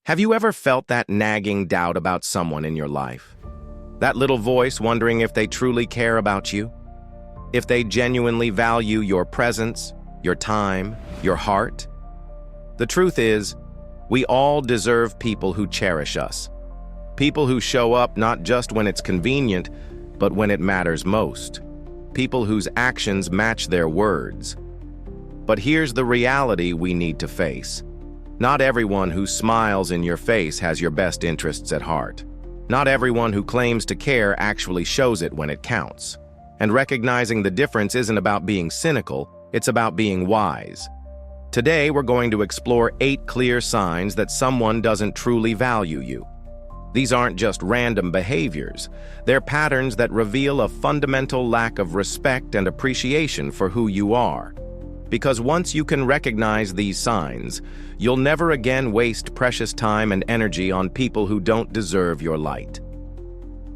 Have you ever felt that nagging doubt about someone in your life? That little voice wondering if they truly care about you? If they genuinely value your presence, your time, your heart? The truth is, we all deserve people who cherish us. People who show up not just when it's convenient, but when it matters most. People whose actions match their words. But here's the reality we need to face. Not everyone who smiles in your face has your best interests at heart. Not everyone who claims to care actually shows it when it counts. And recognizing the difference isn't about being cynical, it's about being wise. Today, we're going to explore 8 clear signs that someone doesn't truly value you. These aren't just random behaviors. They're patterns that reveal a fundamental lack of respect and appreciation for who you are. Because once you can recognize these signs, you'll never again waste precious time and energy on people who don't deserve your light.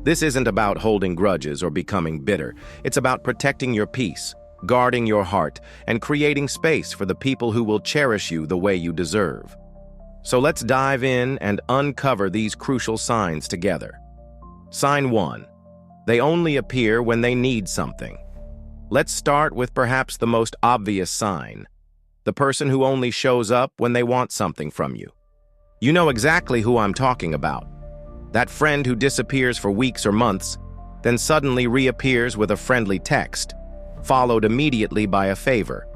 This isn't about holding grudges or becoming bitter. It's about protecting your peace, guarding your heart, and creating space for the people who will cherish you the way you deserve. So let's dive in and uncover these crucial signs together. Sign 1. They only appear when they need something. Let's start with perhaps the most obvious sign. The person who only shows up when they want something from you. You know exactly who I'm talking about. That friend who disappears for weeks or months, then suddenly reappears with a friendly text, followed immediately by a favor.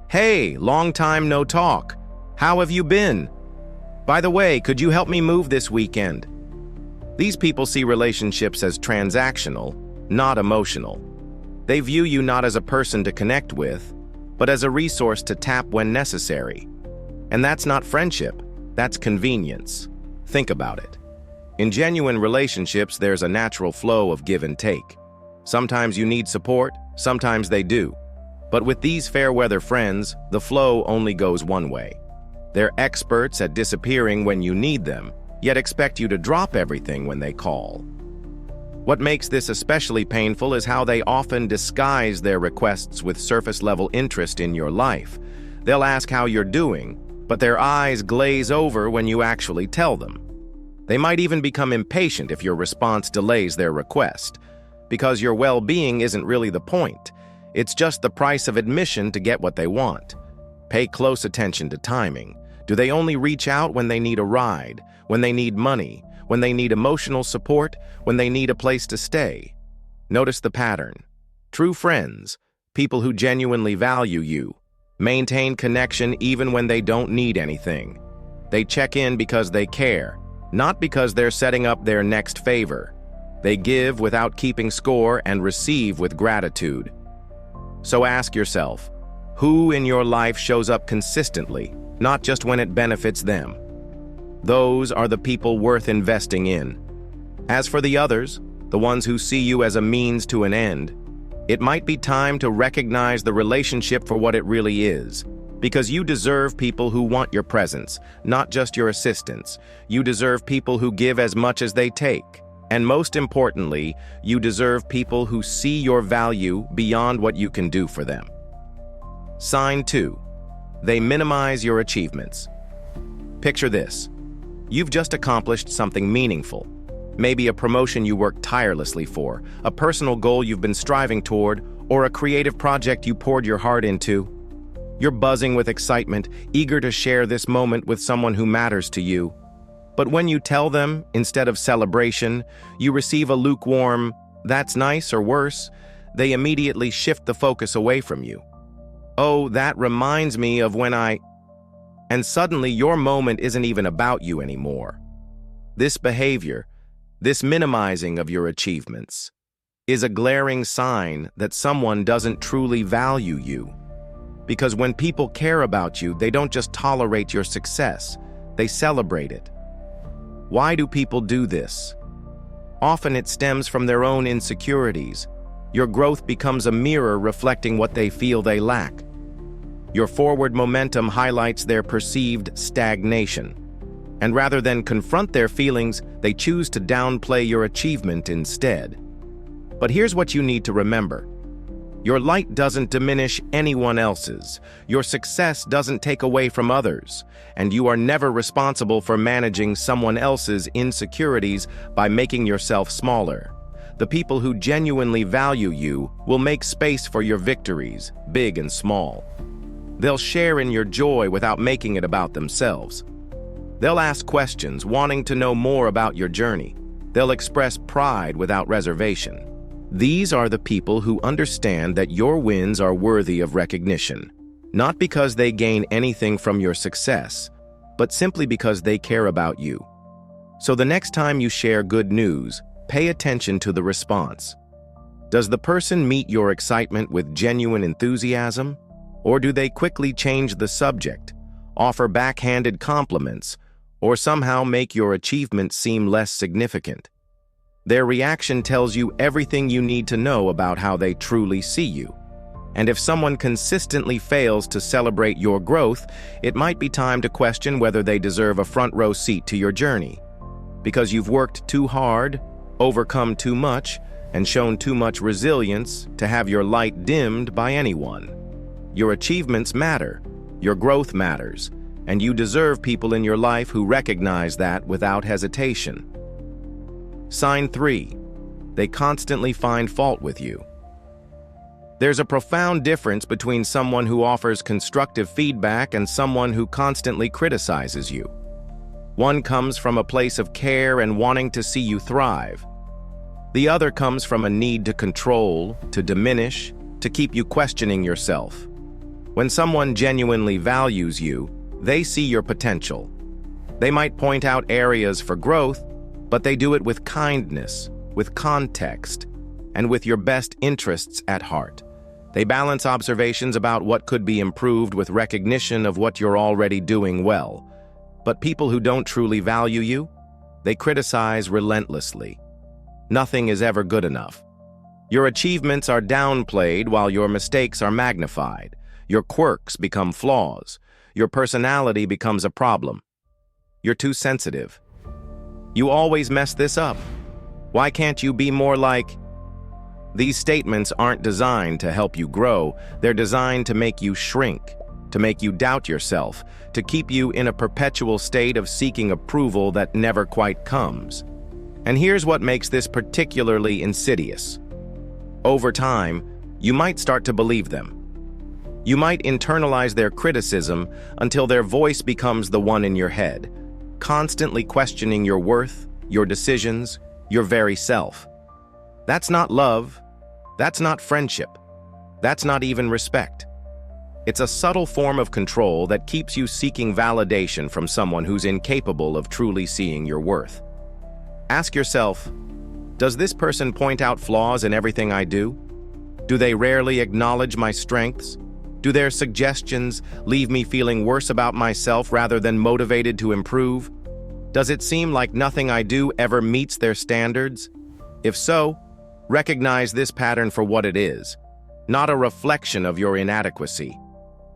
Hey, long time no talk. How have you been? By the way, could you help me move this weekend? These people see relationships as transactional, not emotional. They view you not as a person to connect with, but as a resource to tap when necessary. And that's not friendship, that's convenience. Think about it. In genuine relationships, there's a natural flow of give and take. Sometimes you need support, sometimes they do. But with these fair-weather friends, the flow only goes one way. They're experts at disappearing when you need them, yet expect you to drop everything when they call. What makes this especially painful is how they often disguise their requests with surface-level interest in your life. They'll ask how you're doing, but their eyes glaze over when you actually tell them. They might even become impatient if your response delays their request, because your well-being isn't really the point. It's just the price of admission to get what they want. Pay close attention to timing. Do they only reach out when they need a ride, when they need money, when they need emotional support, when they need a place to stay? Notice the pattern. True friends, people who genuinely value you, maintain connection even when they don't need anything. They check in because they care, not because they're setting up their next favor. They give without keeping score and receive with gratitude. So ask yourself, who in your life shows up consistently, not just when it benefits them? Those are the people worth investing in. As for the others, the ones who see you as a means to an end, it might be time to recognize the relationship for what it really is. Because you deserve people who want your presence, not just your assistance. You deserve people who give as much as they take. And most importantly, you deserve people who see your value beyond what you can do for them. Sign 2. They minimize your achievements. Picture this. You've just accomplished something meaningful. Maybe a promotion you worked tirelessly for, a personal goal you've been striving toward, or a creative project you poured your heart into. You're buzzing with excitement, eager to share this moment with someone who matters to you. But when you tell them, instead of celebration, you receive a lukewarm, "That's nice," or worse, they immediately shift the focus away from you. "Oh, that reminds me of when I..." And suddenly your moment isn't even about you anymore. This behavior, this minimizing of your achievements, is a glaring sign that someone doesn't truly value you. Because when people care about you, they don't just tolerate your success, they celebrate it. Why do people do this? Often it stems from their own insecurities. Your growth becomes a mirror reflecting what they feel they lack. Your forward momentum highlights their perceived stagnation. And rather than confront their feelings, they choose to downplay your achievement instead. But here's what you need to remember. Your light doesn't diminish anyone else's. Your success doesn't take away from others. And you are never responsible for managing someone else's insecurities by making yourself smaller. The people who genuinely value you will make space for your victories, big and small. They'll share in your joy without making it about themselves. They'll ask questions, wanting to know more about your journey. They'll express pride without reservation. These are the people who understand that your wins are worthy of recognition, not because they gain anything from your success, but simply because they care about you. So the next time you share good news, pay attention to the response. Does the person meet your excitement with genuine enthusiasm? Or do they quickly change the subject, offer backhanded compliments, or somehow make your achievement seem less significant? Their reaction tells you everything you need to know about how they truly see you. And if someone consistently fails to celebrate your growth, it might be time to question whether they deserve a front-row seat to your journey. Because you've worked too hard, overcome too much, and shown too much resilience to have your light dimmed by anyone. Your achievements matter, your growth matters, and you deserve people in your life who recognize that without hesitation. Sign 3. They constantly find fault with you. There's a profound difference between someone who offers constructive feedback and someone who constantly criticizes you. One comes from a place of care and wanting to see you thrive. The other comes from a need to control, to diminish, to keep you questioning yourself. When someone genuinely values you, they see your potential. They might point out areas for growth, but they do it with kindness, with context, and with your best interests at heart. They balance observations about what could be improved with recognition of what you're already doing well. But people who don't truly value you, they criticize relentlessly. Nothing is ever good enough. Your achievements are downplayed while your mistakes are magnified. Your quirks become flaws. Your personality becomes a problem. You're too sensitive. You always mess this up. Why can't you be more like? These statements aren't designed to help you grow. They're designed to make you shrink, to make you doubt yourself, to keep you in a perpetual state of seeking approval that never quite comes. And here's what makes this particularly insidious. Over time, you might start to believe them. You might internalize their criticism until their voice becomes the one in your head, constantly questioning your worth, your decisions, your very self. That's not love. That's not friendship. That's not even respect. It's a subtle form of control that keeps you seeking validation from someone who's incapable of truly seeing your worth. Ask yourself, does this person point out flaws in everything I do? Do they rarely acknowledge my strengths? Do their suggestions leave me feeling worse about myself rather than motivated to improve? Does it seem like nothing I do ever meets their standards? If so, recognize this pattern for what it is, not a reflection of your inadequacy,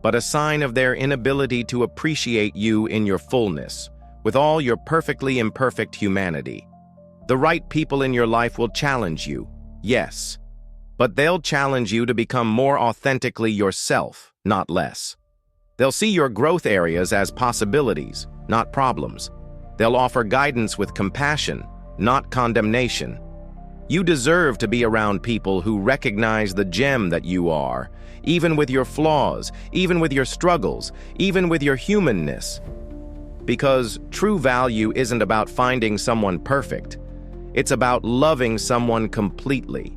but a sign of their inability to appreciate you in your fullness, with all your perfectly imperfect humanity. The right people in your life will challenge you, yes, but they'll challenge you to become more authentically yourself, not less. They'll see your growth areas as possibilities, not problems. They'll offer guidance with compassion, not condemnation. You deserve to be around people who recognize the gem that you are, even with your flaws, even with your struggles, even with your humanness. Because true value isn't about finding someone perfect. It's about loving someone completely.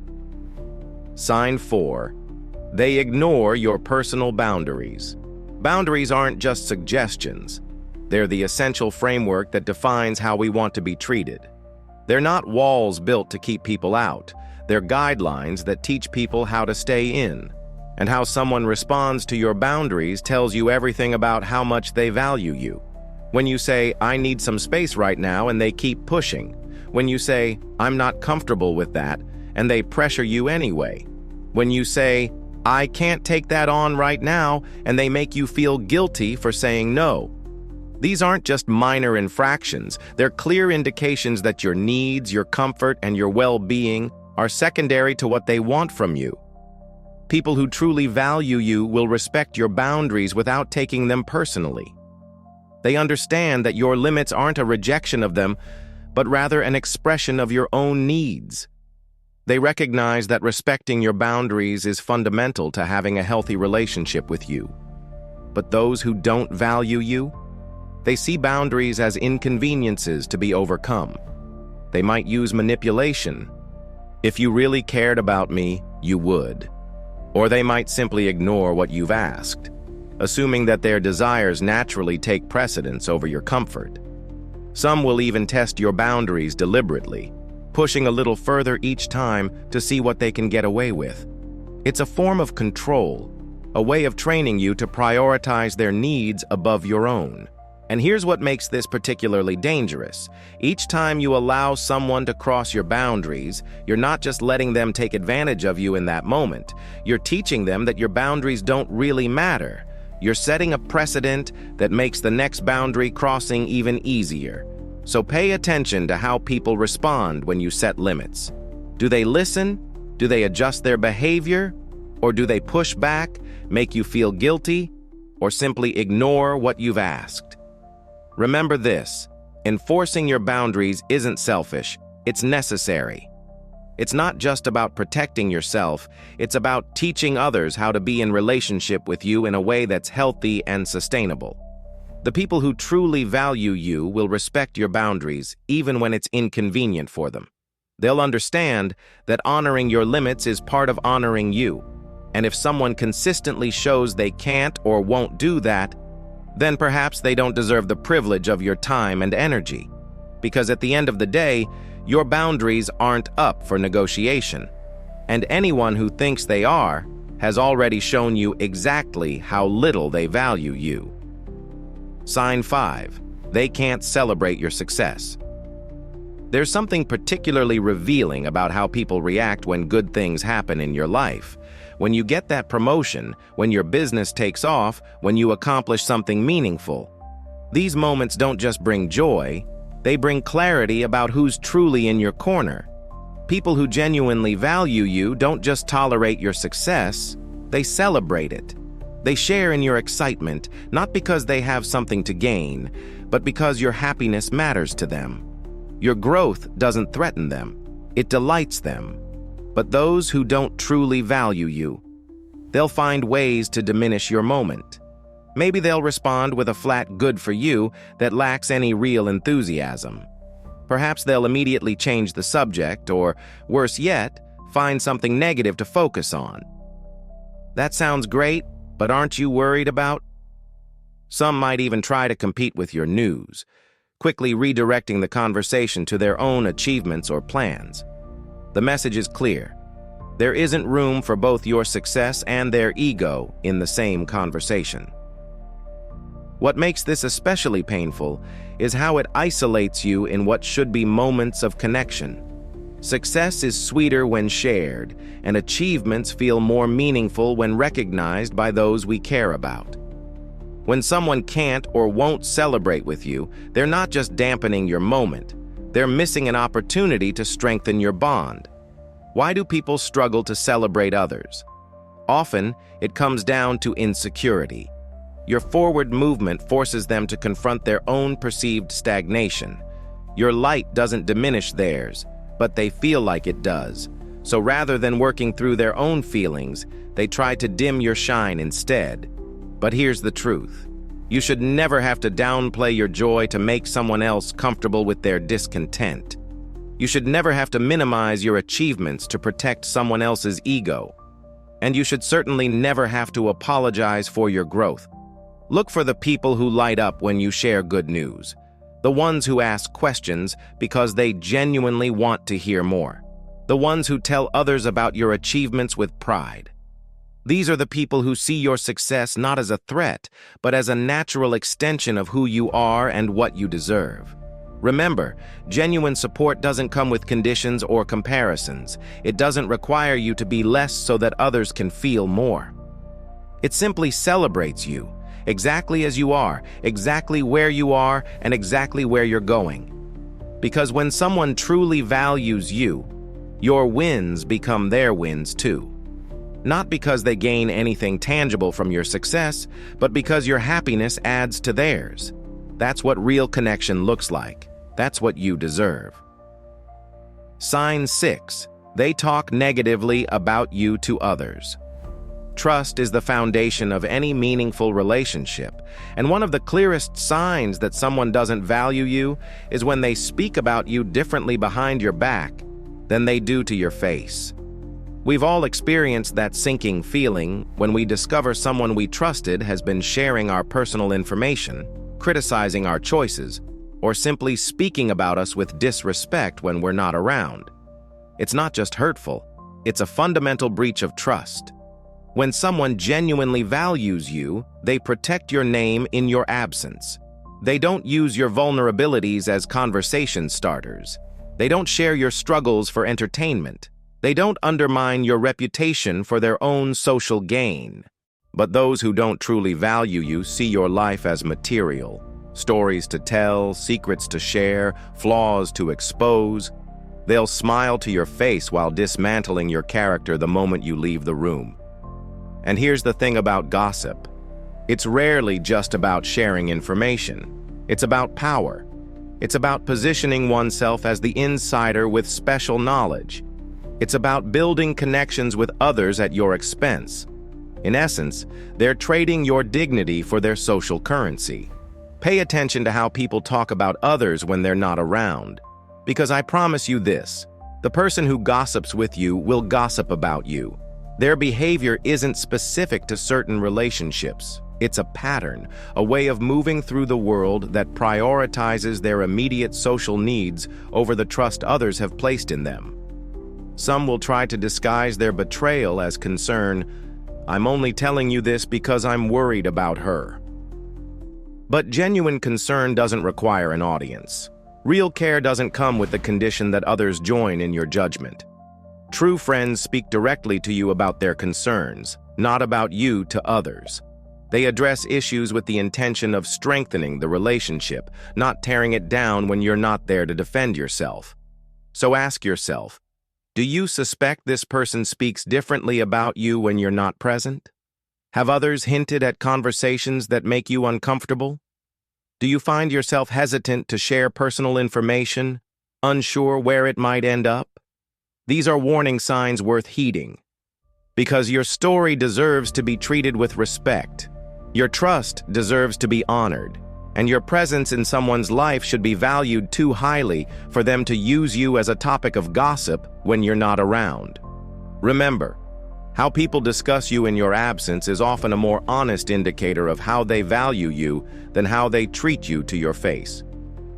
Sign 4. They ignore your personal boundaries. Boundaries aren't just suggestions. They're the essential framework that defines how we want to be treated. They're not walls built to keep people out. They're guidelines that teach people how to stay in. And how someone responds to your boundaries tells you everything about how much they value you. When you say, I need some space right now, and they keep pushing. When you say, I'm not comfortable with that, and they pressure you anyway. When you say, I can't take that on right now, and they make you feel guilty for saying no. These aren't just minor infractions. They're clear indications that your needs, your comfort, and your well-being are secondary to what they want from you. People who truly value you will respect your boundaries without taking them personally. They understand that your limits aren't a rejection of them, but rather an expression of your own needs. They recognize that respecting your boundaries is fundamental to having a healthy relationship with you. But those who don't value you, they see boundaries as inconveniences to be overcome. They might use manipulation. If you really cared about me, you would. Or they might simply ignore what you've asked, assuming that their desires naturally take precedence over your comfort. Some will even test your boundaries deliberately, pushing a little further each time to see what they can get away with. It's a form of control, a way of training you to prioritize their needs above your own. And here's what makes this particularly dangerous. Each time you allow someone to cross your boundaries, you're not just letting them take advantage of you in that moment. You're teaching them that your boundaries don't really matter. You're setting a precedent that makes the next boundary crossing even easier. So pay attention to how people respond when you set limits. Do they listen? Do they adjust their behavior? Or do they push back, make you feel guilty, or simply ignore what you've asked? Remember this, enforcing your boundaries isn't selfish, it's necessary. It's not just about protecting yourself, it's about teaching others how to be in relationship with you in a way that's healthy and sustainable. The people who truly value you will respect your boundaries, even when it's inconvenient for them. They'll understand that honoring your limits is part of honoring you. And if someone consistently shows they can't or won't do that, then perhaps they don't deserve the privilege of your time and energy. Because at the end of the day, your boundaries aren't up for negotiation. And anyone who thinks they are has already shown you exactly how little they value you. Sign 5. They can't celebrate your success. There's something particularly revealing about how people react when good things happen in your life. When you get that promotion, when your business takes off, when you accomplish something meaningful. These moments don't just bring joy, they bring clarity about who's truly in your corner. People who genuinely value you don't just tolerate your success, they celebrate it. They share in your excitement, not because they have something to gain, but because your happiness matters to them. Your growth doesn't threaten them, it delights them. But those who don't truly value you, they'll find ways to diminish your moment. Maybe they'll respond with a flat good for you that lacks any real enthusiasm. Perhaps they'll immediately change the subject, or worse yet, find something negative to focus on. That sounds great, but aren't you worried about? Some might even try to compete with your news, quickly redirecting the conversation to their own achievements or plans. The message is clear. There isn't room for both your success and their ego in the same conversation. What makes this especially painful is how it isolates you in what should be moments of connection. Success is sweeter when shared, and achievements feel more meaningful when recognized by those we care about. When someone can't or won't celebrate with you, they're not just dampening your moment. They're missing an opportunity to strengthen your bond. Why do people struggle to celebrate others? Often, it comes down to insecurity. Your forward movement forces them to confront their own perceived stagnation. Your light doesn't diminish theirs, but they feel like it does. So rather than working through their own feelings, they try to dim your shine instead. But here's the truth. You should never have to downplay your joy to make someone else comfortable with their discontent. You should never have to minimize your achievements to protect someone else's ego. And you should certainly never have to apologize for your growth. Look for the people who light up when you share good news. The ones who ask questions because they genuinely want to hear more. The ones who tell others about your achievements with pride. These are the people who see your success not as a threat, but as a natural extension of who you are and what you deserve. Remember, genuine support doesn't come with conditions or comparisons. It doesn't require you to be less so that others can feel more. It simply celebrates you, exactly as you are, exactly where you are, and exactly where you're going. Because when someone truly values you, your wins become their wins too. Not because they gain anything tangible from your success, but because your happiness adds to theirs. That's what real connection looks like. That's what you deserve. Sign 6. They talk negatively about you to others. Trust is the foundation of any meaningful relationship, and one of the clearest signs that someone doesn't value you is when they speak about you differently behind your back than they do to your face. We've all experienced that sinking feeling when we discover someone we trusted has been sharing our personal information, criticizing our choices, or simply speaking about us with disrespect when we're not around. It's not just hurtful, it's a fundamental breach of trust. When someone genuinely values you, they protect your name in your absence. They don't use your vulnerabilities as conversation starters. They don't share your struggles for entertainment. They don't undermine your reputation for their own social gain. But those who don't truly value you see your life as material. Stories to tell, secrets to share, flaws to expose. They'll smile to your face while dismantling your character the moment you leave the room. And here's the thing about gossip. It's rarely just about sharing information. It's about power. It's about positioning oneself as the insider with special knowledge. It's about building connections with others at your expense. In essence, they're trading your dignity for their social currency. Pay attention to how people talk about others when they're not around. Because I promise you this, the person who gossips with you will gossip about you. Their behavior isn't specific to certain relationships. It's a pattern, a way of moving through the world that prioritizes their immediate social needs over the trust others have placed in them. Some will try to disguise their betrayal as concern. I'm only telling you this because I'm worried about her. But genuine concern doesn't require an audience. Real care doesn't come with the condition that others join in your judgment. True friends speak directly to you about their concerns, not about you to others. They address issues with the intention of strengthening the relationship, not tearing it down when you're not there to defend yourself. So ask yourself, do you suspect this person speaks differently about you when you're not present? Have others hinted at conversations that make you uncomfortable? Do you find yourself hesitant to share personal information, unsure where it might end up? These are warning signs worth heeding. Because your story deserves to be treated with respect. Your trust deserves to be honored. And your presence in someone's life should be valued too highly for them to use you as a topic of gossip when you're not around. Remember, how people discuss you in your absence is often a more honest indicator of how they value you than how they treat you to your face.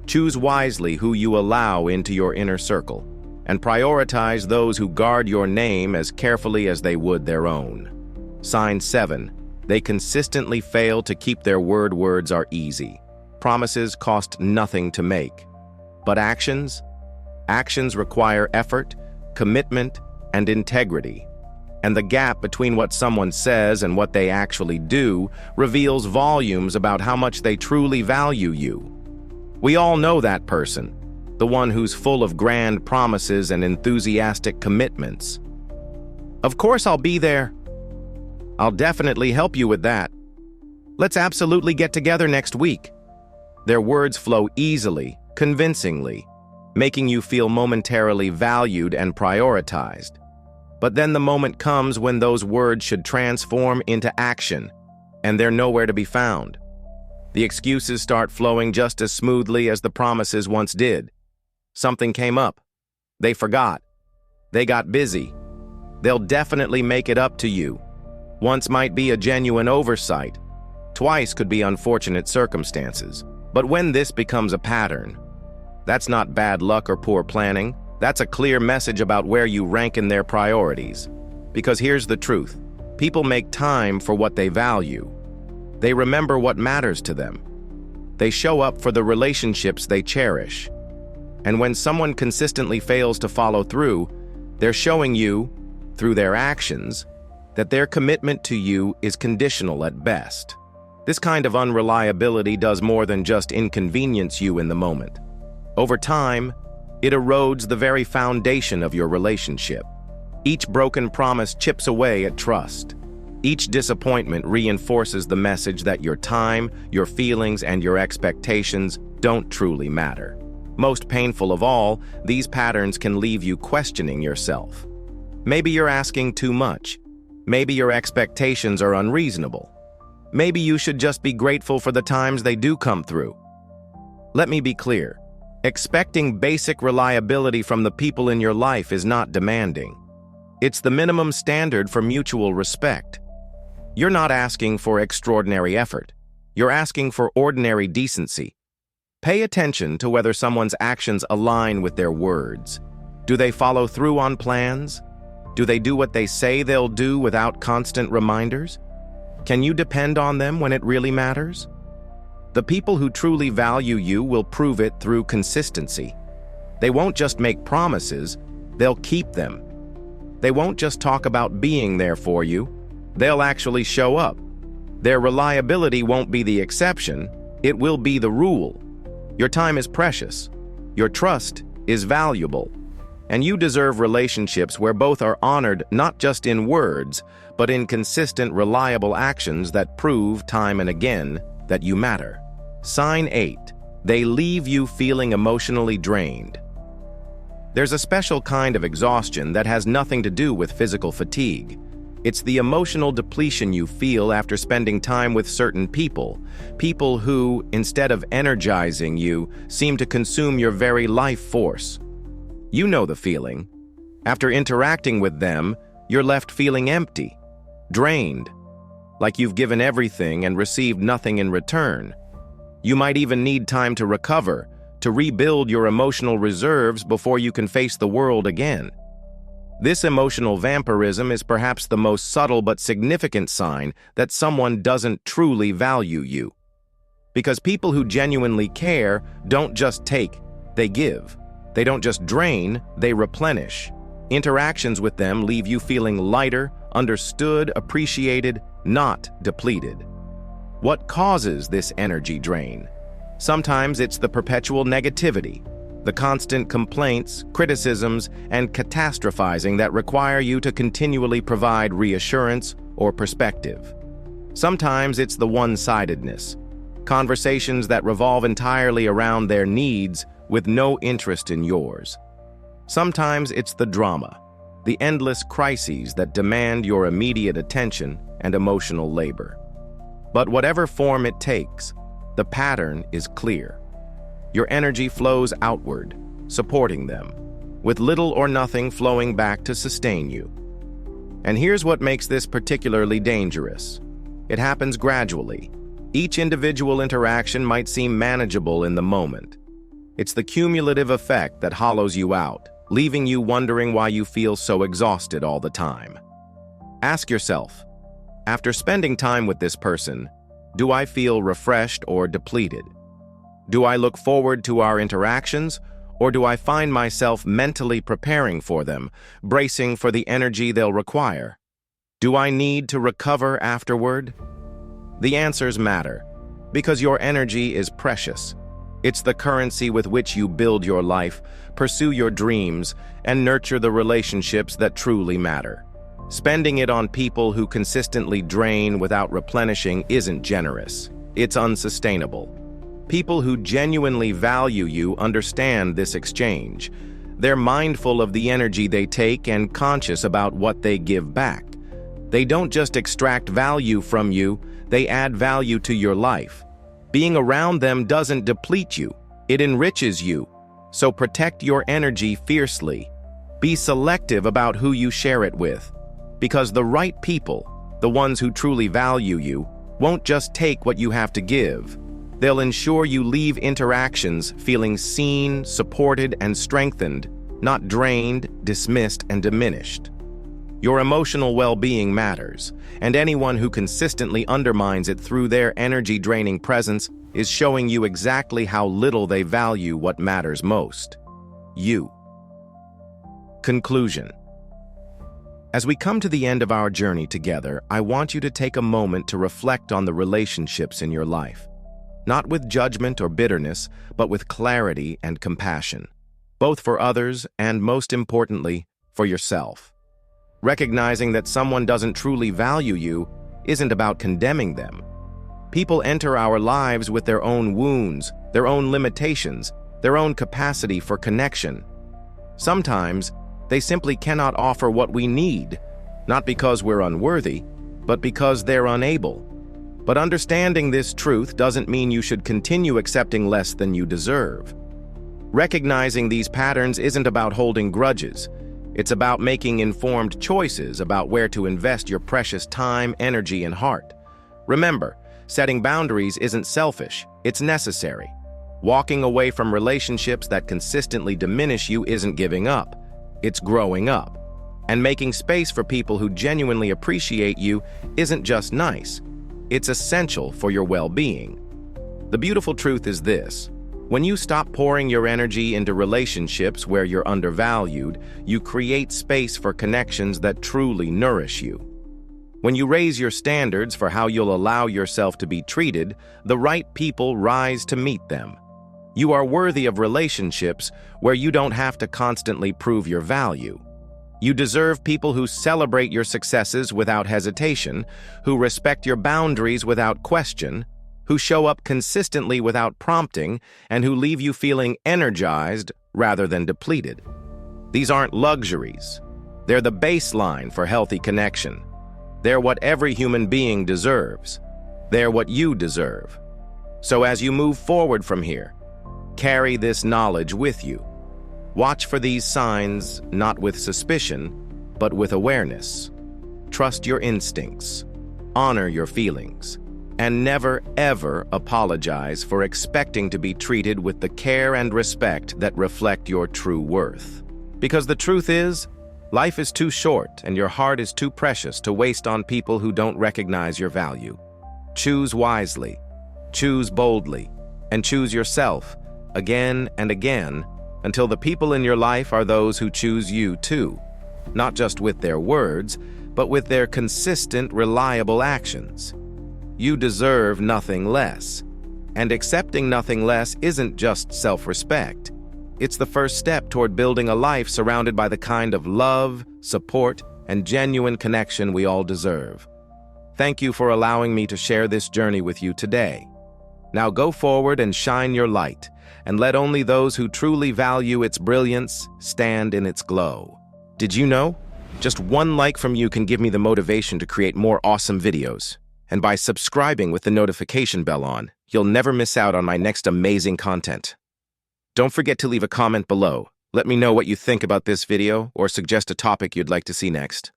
Choose wisely who you allow into your inner circle, and prioritize those who guard your name as carefully as they would their own. Sign 7. They consistently fail to keep their word. Words are easy. Promises cost nothing to make. But actions? Actions require effort, commitment, and integrity. And the gap between what someone says and what they actually do reveals volumes about how much they truly value you. We all know that person, the one who's full of grand promises and enthusiastic commitments. Of course I'll be there. I'll definitely help you with that. Let's absolutely get together next week. Their words flow easily, convincingly, making you feel momentarily valued and prioritized. But then the moment comes when those words should transform into action, and they're nowhere to be found. The excuses start flowing just as smoothly as the promises once did. Something came up. They forgot. They got busy. They'll definitely make it up to you. Once might be a genuine oversight. Twice could be unfortunate circumstances. But when this becomes a pattern, that's not bad luck or poor planning. That's a clear message about where you rank in their priorities. Because here's the truth. People make time for what they value. They remember what matters to them. They show up for the relationships they cherish. And when someone consistently fails to follow through, they're showing you, through their actions, that their commitment to you is conditional at best. This kind of unreliability does more than just inconvenience you in the moment. Over time, it erodes the very foundation of your relationship. Each broken promise chips away at trust. Each disappointment reinforces the message that your time, your feelings, and your expectations don't truly matter. Most painful of all, these patterns can leave you questioning yourself. Maybe you're asking too much. Maybe your expectations are unreasonable. Maybe you should just be grateful for the times they do come through. Let me be clear. Expecting basic reliability from the people in your life is not demanding. It's the minimum standard for mutual respect. You're not asking for extraordinary effort. You're asking for ordinary decency. Pay attention to whether someone's actions align with their words. Do they follow through on plans? Do they do what they say they'll do without constant reminders? Can you depend on them when it really matters? The people who truly value you will prove it through consistency. They won't just make promises, they'll keep them. They won't just talk about being there for you, they'll actually show up. Their reliability won't be the exception, it will be the rule. Your time is precious. Your trust is valuable. And you deserve relationships where both are honored not just in words, but in consistent, reliable actions that prove time and again that you matter. Sign 8. They leave you feeling emotionally drained. There's a special kind of exhaustion that has nothing to do with physical fatigue. It's the emotional depletion you feel after spending time with certain people who, instead of energizing you, seem to consume your very life force. You know the feeling. After interacting with them, you're left feeling empty, drained, like you've given everything and received nothing in return. You might even need time to recover, to rebuild your emotional reserves before you can face the world again. This emotional vampirism is perhaps the most subtle but significant sign that someone doesn't truly value you. Because people who genuinely care don't just take, they give. They don't just drain, they replenish. Interactions with them leave you feeling lighter, understood, appreciated, not depleted. What causes this energy drain? Sometimes it's the perpetual negativity, the constant complaints, criticisms, and catastrophizing that require you to continually provide reassurance or perspective. Sometimes it's the one-sidedness, conversations that revolve entirely around their needs with no interest in yours. Sometimes it's the drama, the endless crises that demand your immediate attention and emotional labor. But whatever form it takes, the pattern is clear. Your energy flows outward, supporting them, with little or nothing flowing back to sustain you. And here's what makes this particularly dangerous. It happens gradually. Each individual interaction might seem manageable in the moment. It's the cumulative effect that hollows you out, leaving you wondering why you feel so exhausted all the time. Ask yourself, after spending time with this person, do I feel refreshed or depleted? Do I look forward to our interactions, or do I find myself mentally preparing for them, bracing for the energy they'll require? Do I need to recover afterward? The answers matter, because your energy is precious. It's the currency with which you build your life, pursue your dreams, and nurture the relationships that truly matter. Spending it on people who consistently drain without replenishing isn't generous. It's unsustainable. People who genuinely value you understand this exchange. They're mindful of the energy they take and conscious about what they give back. They don't just extract value from you, they add value to your life. Being around them doesn't deplete you, it enriches you. So protect your energy fiercely. Be selective about who you share it with. Because the right people, the ones who truly value you, won't just take what you have to give. They'll ensure you leave interactions feeling seen, supported, and strengthened, not drained, dismissed, and diminished. Your emotional well-being matters, and anyone who consistently undermines it through their energy-draining presence is showing you exactly how little they value what matters most: you. Conclusion. As we come to the end of our journey together, I want you to take a moment to reflect on the relationships in your life. Not with judgment or bitterness, but with clarity and compassion, both for others and, most importantly, for yourself. Recognizing that someone doesn't truly value you isn't about condemning them. People enter our lives with their own wounds, their own limitations, their own capacity for connection. Sometimes, they simply cannot offer what we need, not because we're unworthy, but because they're unable. But understanding this truth doesn't mean you should continue accepting less than you deserve. Recognizing these patterns isn't about holding grudges. It's about making informed choices about where to invest your precious time, energy, and heart. Remember, setting boundaries isn't selfish, it's necessary. Walking away from relationships that consistently diminish you isn't giving up, it's growing up. And making space for people who genuinely appreciate you isn't just nice, it's essential for your well-being. The beautiful truth is this: when you stop pouring your energy into relationships where you're undervalued, you create space for connections that truly nourish you. When you raise your standards for how you'll allow yourself to be treated, the right people rise to meet them. You are worthy of relationships where you don't have to constantly prove your value. You deserve people who celebrate your successes without hesitation, who respect your boundaries without question, who show up consistently without prompting, and who leave you feeling energized rather than depleted. These aren't luxuries. They're the baseline for healthy connection. They're what every human being deserves. They're what you deserve. So as you move forward from here, carry this knowledge with you. Watch for these signs, not with suspicion, but with awareness. Trust your instincts, honor your feelings, and never, ever apologize for expecting to be treated with the care and respect that reflect your true worth. Because the truth is, life is too short and your heart is too precious to waste on people who don't recognize your value. Choose wisely, choose boldly, and choose yourself again and again until the people in your life are those who choose you too, not just with their words, but with their consistent, reliable actions. You deserve nothing less. And accepting nothing less isn't just self-respect. It's the first step toward building a life surrounded by the kind of love, support, and genuine connection we all deserve. Thank you for allowing me to share this journey with you today. Now go forward and shine your light, and let only those who truly value its brilliance stand in its glow. Did you know? Just one like from you can give me the motivation to create more awesome videos. And by subscribing with the notification bell on, you'll never miss out on my next amazing content. Don't forget to leave a comment below. Let me know what you think about this video or suggest a topic you'd like to see next.